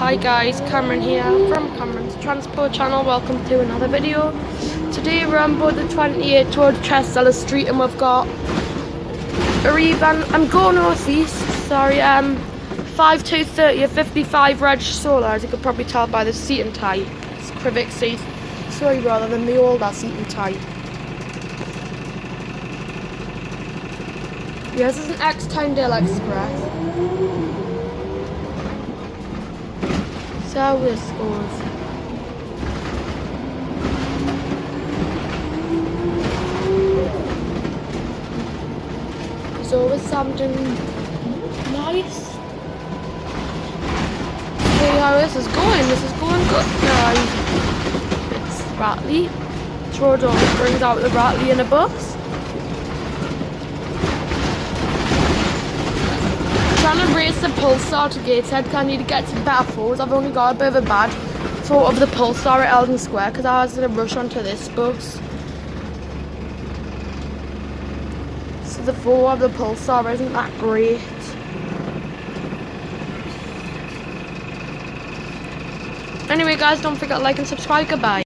Hi guys, Cameron here from Cameron's Transport channel. Welcome to another video. Today we're on board the 28 Road Chester Street and we've got a revan. I'm going North East, sorry, 5230 55 reg solar, as you could probably tell by the seating type. It's Crivic seat, sorry, rather than the older seating type. Yeah, this is an X-Tyndale Express. So how this goes. There's always something nice. See how this is going. This is going good, guys. It's rattly. This road always brings out the rattly in a bus. Trying to race the Pulsar to Gateshead because I need to get some better photos. I've only got a bit of a bad photo of the Pulsar at Eldon Square because I was in a rush onto this bus. So the photo of the Pulsar isn't that great. Anyway guys, don't forget to like and subscribe. Goodbye.